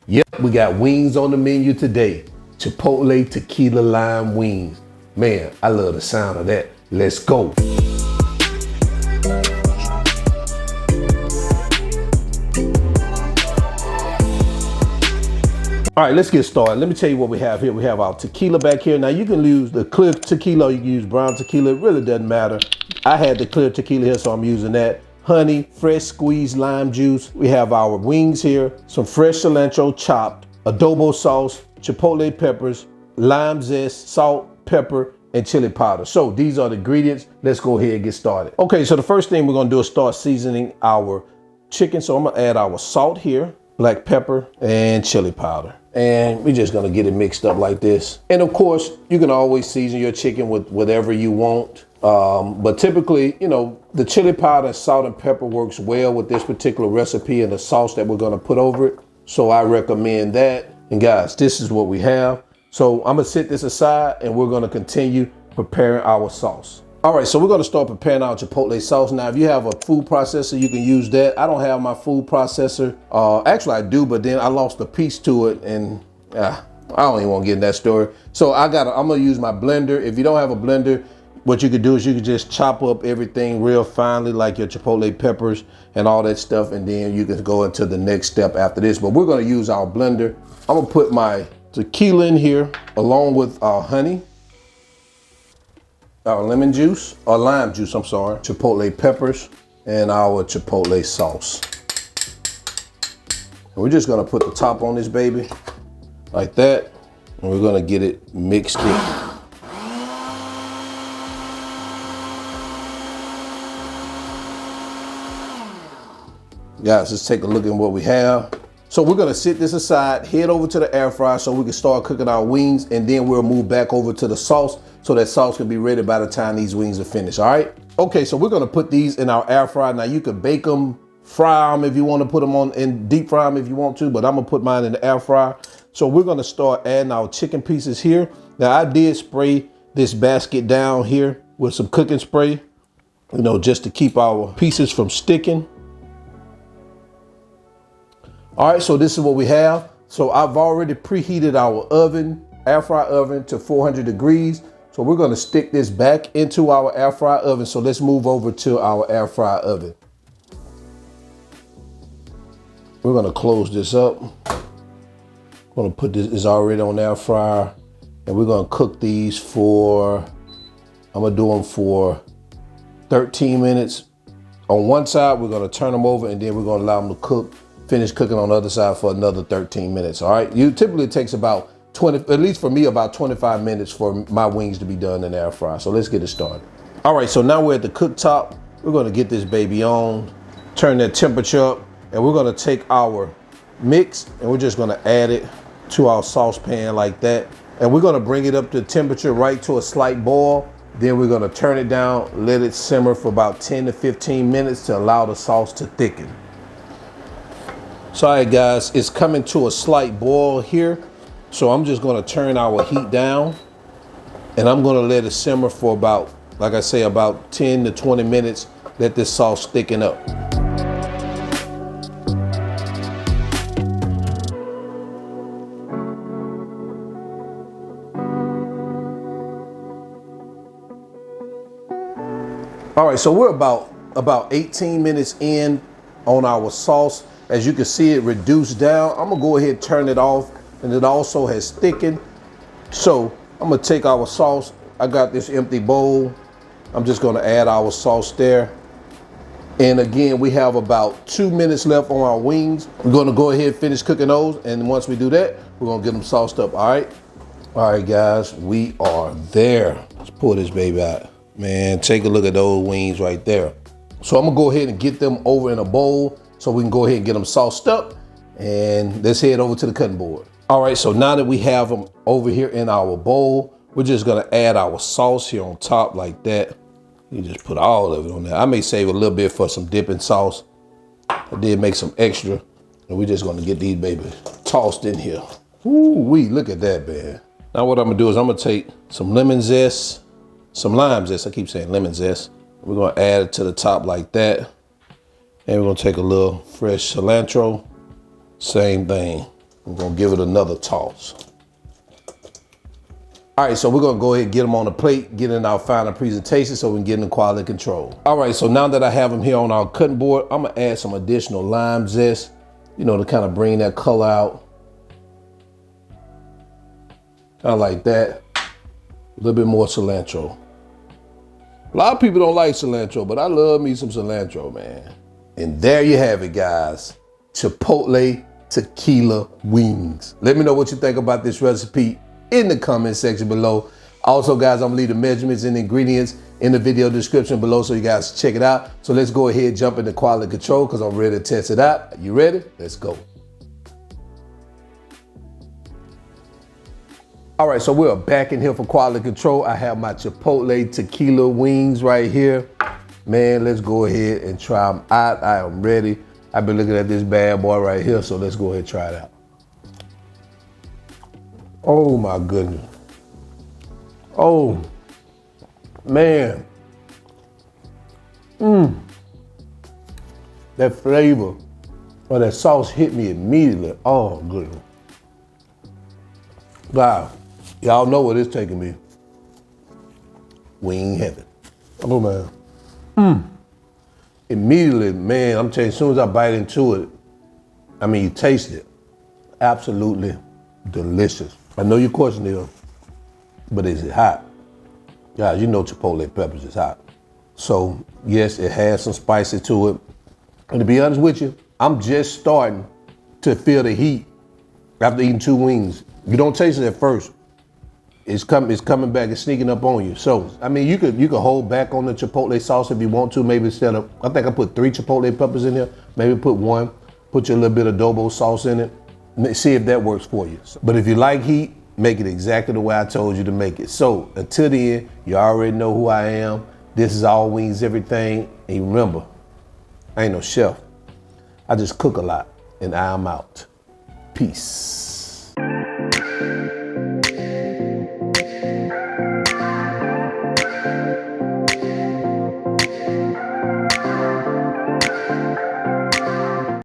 Yep, we got wings on the menu today. Chipotle tequila lime wings. Man, I love the sound of that. Let's go. All right, let's get started. Let me tell you what we have here. We have our tequila back here. Now you can use the clear tequila or you can use brown tequila. It really doesn't matter. I had the clear tequila here, so I'm using that. Honey, fresh squeezed lime juice. We have our wings here, some fresh cilantro chopped, adobo sauce, chipotle peppers, lime zest, salt, pepper, and chili powder. So these are the ingredients. Let's go ahead and get started. Okay, so the first thing we're gonna do is start seasoning our chicken. So I'm gonna add our salt here, black pepper, and chili powder. And we're just gonna get it mixed up like this. And of course, you can always season your chicken with whatever you want. But typically, you know, the chili powder, salt, and pepper works well with this particular recipe and the sauce that we're gonna put over it. So I recommend that. And guys, this is what we have. So I'm gonna set this aside and we're gonna continue preparing our sauce. All right, so we're gonna start preparing our chipotle sauce. Now, if you have a food processor, you can use that. I don't have my food processor. Actually, I do, but then I lost a piece to it and I don't even wanna get in that story. So I'm gonna use my blender. If you don't have a blender, what you could do is you could just chop up everything real finely, like your chipotle peppers and all that stuff, and then you can go into the next step after this. But we're gonna use our blender. I'm gonna put my tequila in here along with our honey, our lemon juice, or lime juice, I'm sorry, chipotle peppers, and our chipotle sauce. And we're just gonna put the top on this baby, like that, and we're gonna get it mixed in. Guys, let's take a look at what we have. So we're gonna sit this aside, head over to the air fryer so we can start cooking our wings, and then we'll move back over to the sauce so that sauce can be ready by the time these wings are finished, all right? Okay, so we're gonna put these in our air fryer. Now you can bake them, fry them if you wanna put them on, and deep fry them if you want to, but I'm gonna put mine in the air fryer. So we're gonna start adding our chicken pieces here. Now I did spray this basket down here with some cooking spray, you know, just to keep our pieces from sticking. All right, so this is what we have. So I've already preheated our oven, air fry oven, to 400 degrees. So we're gonna stick this back into our air fry oven. So let's move over to our air fry oven. We're gonna close this up. We're gonna put this already on air fryer, and we're gonna cook these for, I'm gonna do them for 13 minutes. On one side, we're gonna turn them over, and then we're gonna allow them to finish cooking on the other side for another 13 minutes, all right? Typically it takes about 20, at least for me, about 25 minutes for my wings to be done in the air fryer. So let's get it started. All right, so now we're at the cooktop. We're gonna get this baby on, turn that temperature up, and we're gonna take our mix and we're just gonna add it to our saucepan like that. And we're gonna bring it up to temperature right to a slight boil. Then we're gonna turn it down, let it simmer for about 10 to 15 minutes to allow the sauce to thicken. So, all right, guys, it's coming to a slight boil here. So I'm just gonna turn our heat down and I'm gonna let it simmer for about, like I say, about 10 to 20 minutes, let this sauce thicken up. All right, so we're about 18 minutes in on our sauce. As you can see, it reduced down. I'm gonna go ahead and turn it off, and it also has thickened. So I'm gonna take our sauce. I got this empty bowl. I'm just gonna add our sauce there. And again, we have about 2 minutes left on our wings. We're gonna go ahead and finish cooking those. And once we do that, we're gonna get them sauced up, all right? All right, guys, we are there. Let's pull this baby out. Man, take a look at those wings right there. So I'm gonna go ahead and get them over in a bowl so we can go ahead and get them sauced up, and let's head over to the cutting board. All right, so now that we have them over here in our bowl, we're just gonna add our sauce here on top like that. You just put all of it on there. I may save a little bit for some dipping sauce. I did make some extra, and we're just gonna get these babies tossed in here. Ooh-wee, look at that, man. Now what I'm gonna do is I'm gonna take some lemon zest, some lime zest, I keep saying lemon zest. We're gonna add it to the top like that. And we're gonna take a little fresh cilantro, same thing. We're gonna give it another toss. All right, so we're gonna go ahead and get them on the plate, get in our final presentation so we can get into quality control. All right, so now that I have them here on our cutting board, I'm gonna add some additional lime zest, you know, to kind of bring that color out. Kind of like that. A little bit more cilantro. A lot of people don't like cilantro, but I love me some cilantro, man. And there you have it, guys. Chipotle tequila wings. Let me know what you think about this recipe in the comment section below. Also, guys, I'm gonna leave the measurements and ingredients in the video description below so you guys check it out. So let's go ahead and jump into quality control because I'm ready to test it out. Are you ready? Let's go. All right, so we're back in here for quality control. I have my Chipotle tequila wings right here. Man, let's go ahead and try them out. I am ready. I've been looking at this bad boy right here, so let's go ahead and try it out. Oh my goodness. Oh, man. That flavor of that sauce hit me immediately. Oh, goodness. Wow. Y'all know where it's taking me. Wing heaven. Oh, man. Immediately, man, I'm telling you, as soon as I bite into it, I mean, you taste it. Absolutely delicious. I know your question is, but is it hot? Guys, you know Chipotle peppers is hot. So, yes, it has some spices to it. And to be honest with you, I'm just starting to feel the heat after eating 2 wings. You don't taste it at first. It's coming back, it's sneaking up on you. So, I mean, you could hold back on the Chipotle sauce if you want to. Maybe instead of, I think I put 3 Chipotle peppers in there. Maybe put 1, put your little bit of adobo sauce in it. See if that works for you. But if you like heat, make it exactly the way I told you to make it. So until the end, you already know who I am. This is All Wings Everything. And remember, I ain't no chef. I just cook a lot, and I'm out. Peace.